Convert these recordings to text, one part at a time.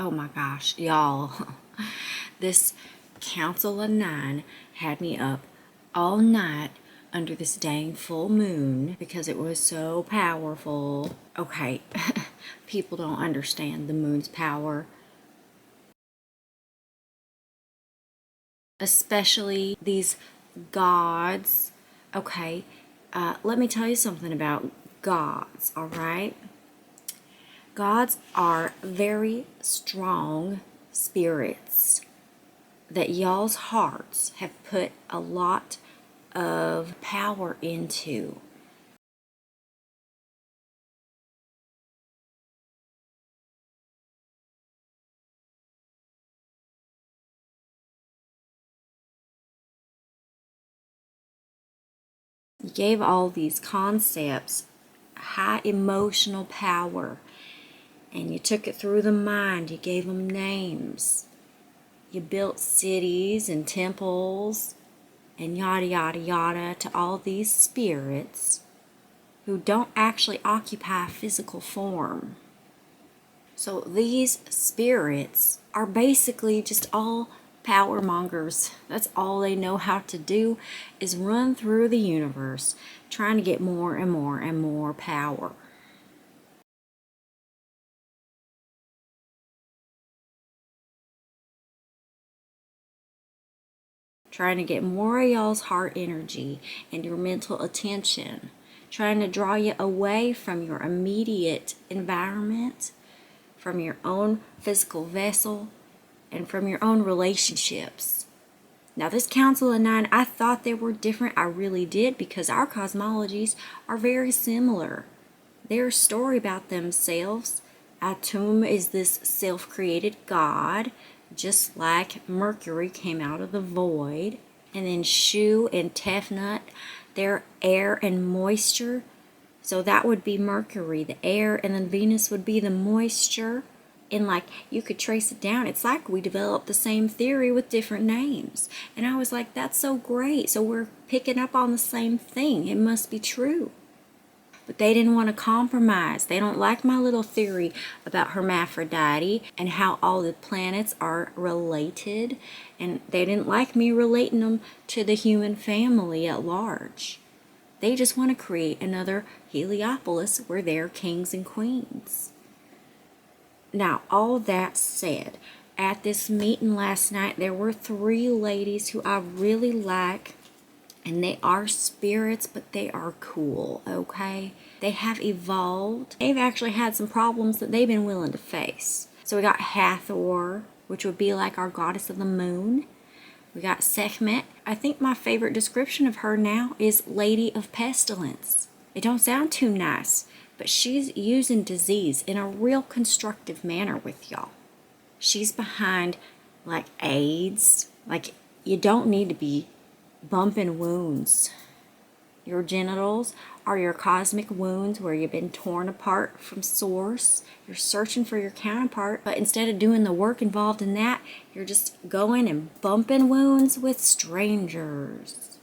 Oh my gosh, y'all. This Council of Nine had me up all night under this dang full moon because it was so powerful. Okay, people don't understand the moon's power. Especially these gods. Okay, let me tell you something about gods, all right? Gods are very strong spirits that y'all's hearts have put a lot of power into. You gave all these concepts high emotional power, and you took it through the mind. You gave them names. You built cities and temples and yada yada yada to all these spirits who don't actually occupy physical form. So these spirits are basically just all power mongers. That's all they know how to do, is run through the universe trying to get more and more and more power. Trying to get more of y'all's heart energy and your mental attention. Trying to draw you away from your immediate environment, from your own physical vessel, and from your own relationships. Now, this Council of Nine, I thought they were different. I really did, because our cosmologies are very similar. They're a story about themselves. Atum is this self-created god, just like Mercury came out of the void. And then Shu and Tefnut, they're air and moisture. So that would be Mercury, the air, and then Venus would be the moisture. And like, you could trace it down. It's like we developed the same theory with different names. And I was like, that's so great. So we're picking up on the same thing. It must be true. But they didn't want to compromise. They don't like my little theory about hermaphrodite and how all the planets are related. And they didn't like me relating them to the human family at large. They just want to create another Heliopolis where they're kings and queens. Now, all that said, at this meeting last night, there were 3 ladies who I really like, and they are spirits, but they are cool, okay? They have evolved. They've actually had some problems that they've been willing to face. So we got Hathor, which would be like our goddess of the moon. We got Sekhmet. I think my favorite description of her now is Lady of Pestilence. It don't sound too nice, but she's using disease in a real constructive manner with y'all. She's behind like AIDS. Like, you don't need to be bumping wounds. Your genitals are your cosmic wounds where you've been torn apart from source. You're searching for your counterpart, but instead of doing the work involved in that, you're just going and bumping wounds with strangers.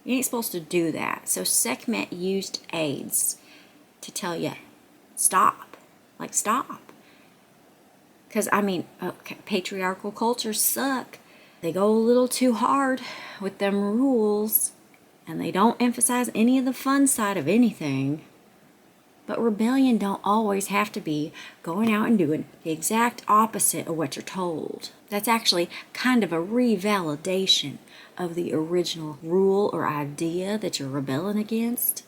You ain't supposed to do that. So Sekhmet used AIDS to tell you, stop. Like, stop. Because, I mean, okay, patriarchal cultures suck. They go a little too hard with them rules, and they don't emphasize any of the fun side of anything. But rebellion don't always have to be going out and doing the exact opposite of what you're told. That's actually kind of a revalidation of the original rule or idea that you're rebelling against.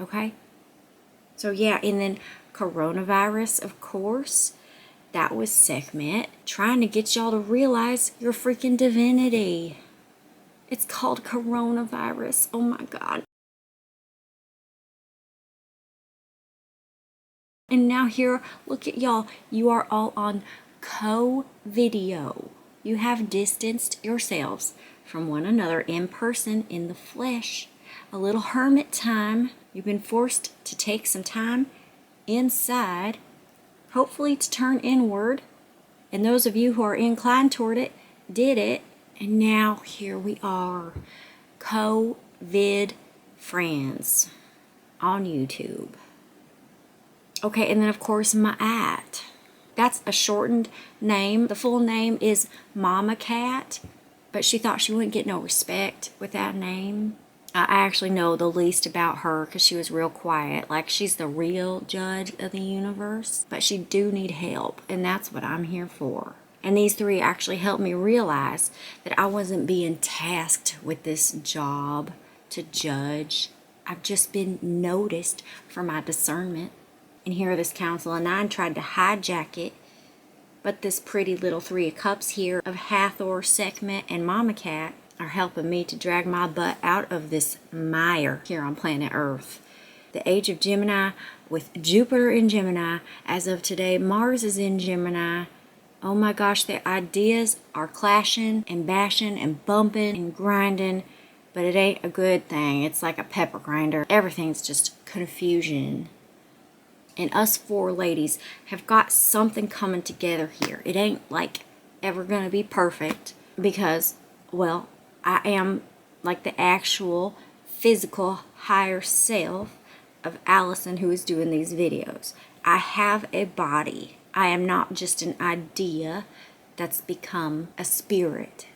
Okay? So yeah, and then coronavirus, of course. That was Sekhmet trying to get y'all to realize your freaking divinity. It's called coronavirus. Oh my God. And now here, look at y'all. You are all on co-video. You have distanced yourselves from one another in person, in the flesh. A little hermit time. You've been forced to take some time inside, hopefully to turn inward. And those of you who are inclined toward it did it. And now here we are, COVID friends on YouTube. Okay, and then of course my at. That's a shortened name. The full name is Mama Cat, but she thought she wouldn't get no respect with that name. I actually know the least about her because she was real quiet. Like, she's the real judge of the universe, but she do need help, and that's what I'm here for. And these three actually helped me realize that I wasn't being tasked with this job to judge. I've just been noticed for my discernment. And here this Council of Nine tried to hijack it, but this pretty little Three of Cups here of Hathor, Sekhmet, and Mama Cat are helping me to drag my butt out of this mire here on planet Earth. The age of Gemini with Jupiter in Gemini. As of today, Mars is in Gemini. Oh my gosh, their ideas are clashing and bashing and bumping and grinding, but it ain't a good thing. It's like a pepper grinder. Everything's just confusion. And us four ladies have got something coming together here. It ain't like ever gonna be perfect because, well, I am like the actual physical higher self of Allison who is doing these videos. I have a body. I am not just an idea that's become a spirit.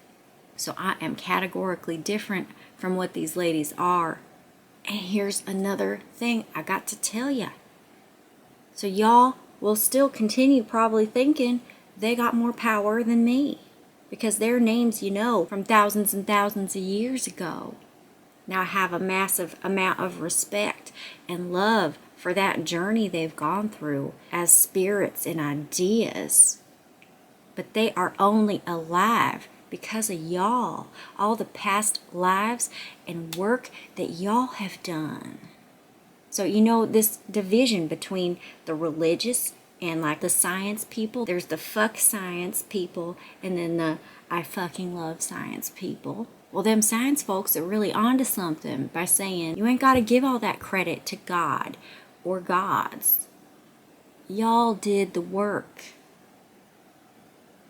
So I am categorically different from what these ladies are. And here's another thing I got to tell you. So y'all will still continue probably thinking they got more power than me, because their names you know from thousands and thousands of years ago. Now I have a massive amount of respect and love for that journey they've gone through as spirits and ideas. But they are only alive because of y'all, all the past lives and work that y'all have done. So you know this division between the religious and like the science people. There's the fuck science people and then the I fucking love science people. Well, them science folks are really onto something by saying you ain't got to give all that credit to God or gods. Y'all did the work.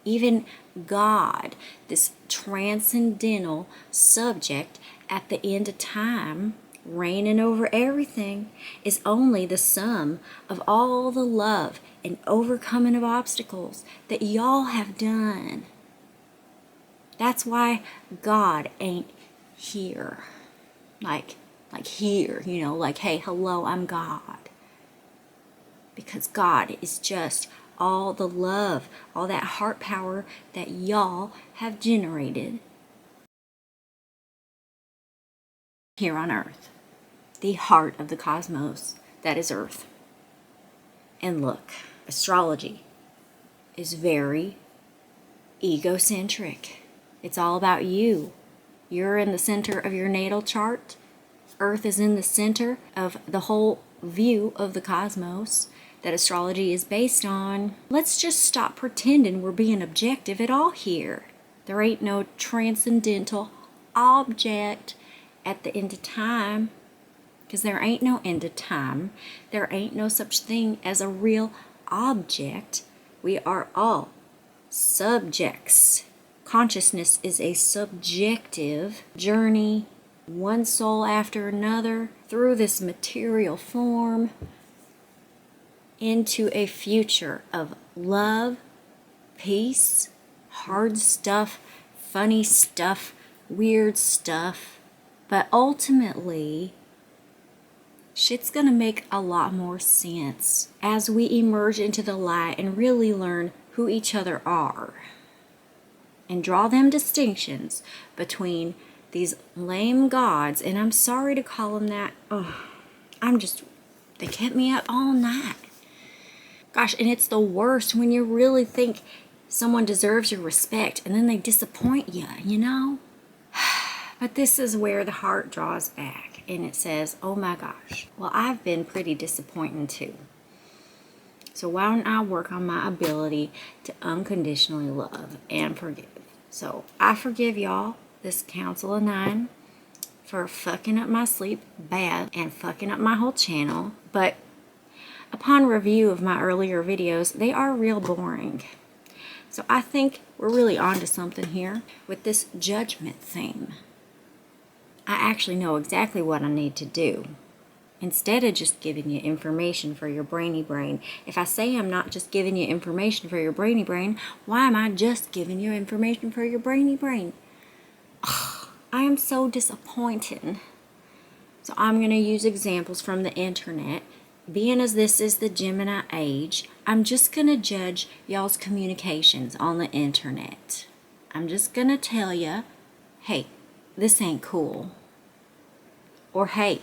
Even God, this transcendental subject at the end of time, reigning over everything, is only the sum of all the love and overcoming of obstacles that y'all have done. That's why God ain't here. Like here, you know, like, hey, hello, I'm God. Because God is just all the love, all that heart power that y'all have generated here on Earth. The heart of the cosmos, that is Earth. And look, astrology is very egocentric. It's all about you. You're in the center of your natal chart. Earth is in the center of the whole view of the cosmos that astrology is based on. Let's just stop pretending we're being objective at all here. There ain't no transcendental object at the end of time, because there ain't no end of time. There ain't no such thing as a real object. We are all subjects. Consciousness is a subjective journey, one soul after another, through this material form into a future of love, peace, hard stuff, funny stuff, weird stuff. But ultimately, shit's gonna make a lot more sense as we emerge into the light and really learn who each other are. And draw them distinctions between these lame gods, and I'm sorry to call them that. They kept me up all night. Gosh, and it's the worst when you really think someone deserves your respect and then they disappoint you, you know? But this is where the heart draws back and it says, oh my gosh, well, I've been pretty disappointing too. So why don't I work on my ability to unconditionally love and forgive? So I forgive y'all, this Council of Nine, for fucking up my sleep bad and fucking up my whole channel. But upon review of my earlier videos, they are real boring. So I think we're really onto something here with this judgment theme. I actually know exactly what I need to do. instead of just giving you information for your brainy brain. If I say I'm not just giving you information for your brainy brain, why am I just giving you information for your brainy brain? Ugh, I am so disappointed. So I'm going to use examples from the internet. Being as this is the Gemini age, I'm just going to judge y'all's communications on the internet. I'm just going to tell you, hey, this ain't cool. Or hey,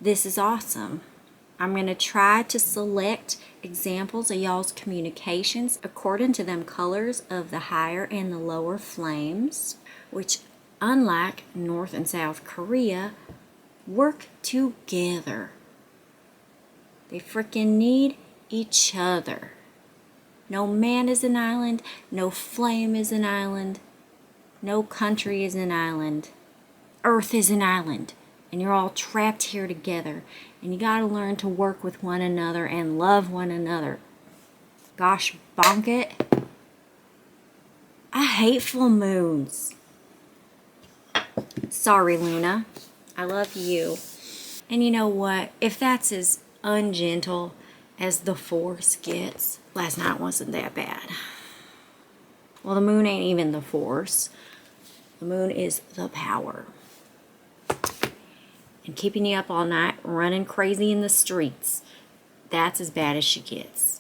this is awesome. I'm going to try to select examples of y'all's communications according to them colors of the higher and the lower flames, which unlike North and South Korea, work together. They freaking need each other. No man is an island, no flame is an island, no country is an island. Earth is an island, and you're all trapped here together, and you gotta learn to work with one another and love one another. Gosh, bonk it. I hate full moons. Sorry, Luna. I love you. And you know what? If that's as ungentle as the force gets, last night wasn't that bad. Well, the moon ain't even the force. The moon is the power. And keeping you up all night, running crazy in the streets, that's as bad as she gets.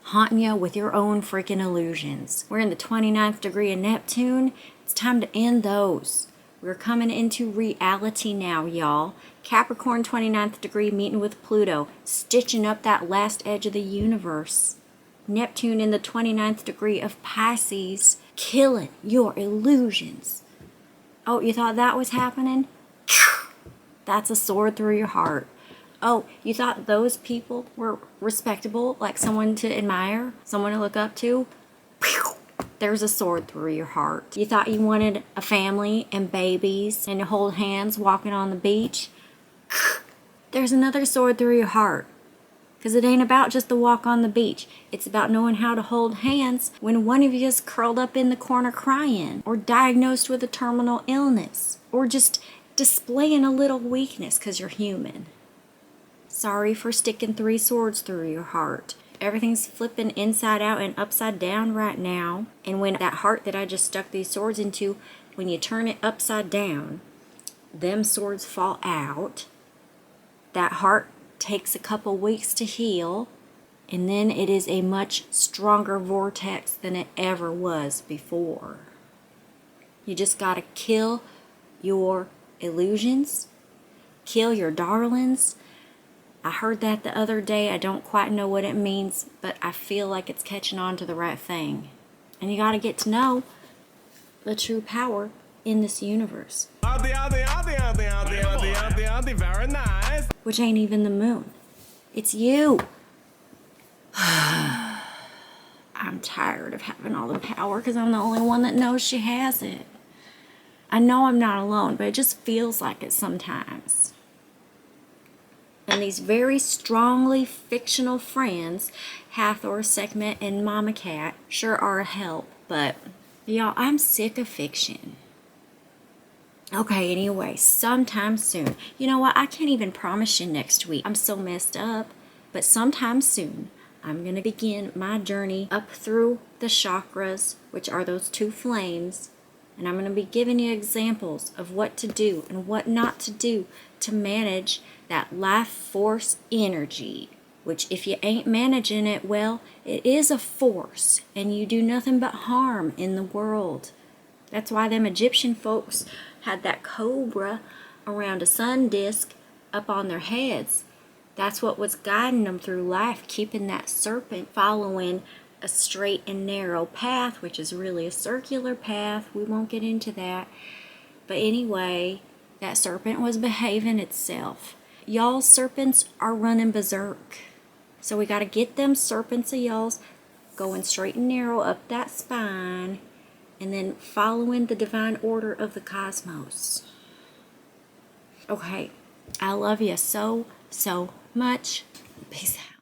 Haunting you with your own freaking illusions. We're in the 29th degree of Neptune. It's time to end those. We're coming into reality now, y'all. Capricorn 29th degree meeting with Pluto, stitching up that last edge of the universe. Neptune in the 29th degree of Pisces, killing your illusions. Oh, you thought that was happening? That's a sword through your heart. Oh, you thought those people were respectable, like someone to admire, someone to look up to? There's a sword through your heart. You thought you wanted a family and babies and to hold hands walking on the beach? There's another sword through your heart. Because it ain't about just the walk on the beach. It's about knowing how to hold hands when one of you is curled up in the corner crying, or diagnosed with a terminal illness, or just displaying a little weakness because you're human. Sorry for sticking 3 swords through your heart. Everything's flipping inside out and upside down right now. And when that heart that I just stuck these swords into, when you turn it upside down, them swords fall out. That heart takes a couple weeks to heal, and then it is a much stronger vortex than it ever was before. You just gotta kill your illusions, kill your darlings. I heard that the other day. I don't quite know what it means, but I feel like it's catching on to the right thing. And you gotta get to know the true power in this universe. Very nice. Which ain't even the moon. It's you. I'm tired of having all the power because I'm the only one that knows she has it. I know I'm not alone, but it just feels like it sometimes. And these very strongly fictional friends, Hathor, Sekhmet, and Mama Cat, sure are a help, but y'all, I'm sick of fiction. Okay, anyway, sometime soon. You know what? I can't even promise you next week. I'm so messed up. But sometime soon, I'm going to begin my journey up through the chakras, which are those 2 flames. And I'm going to be giving you examples of what to do and what not to do to manage that life force energy. Which, if you ain't managing it well, it is a force. And you do nothing but harm in the world. That's why them Egyptian folks had that cobra around a sun disk up on their heads. That's what was guiding them through life, keeping that serpent following a straight and narrow path, which is really a circular path. We won't get into that. But anyway, that serpent was behaving itself. Y'all's serpents are running berserk. So we got to get them serpents of y'all's going straight and narrow up that spine, and then following the divine order of the cosmos. Okay, I love you so, so much. Peace out.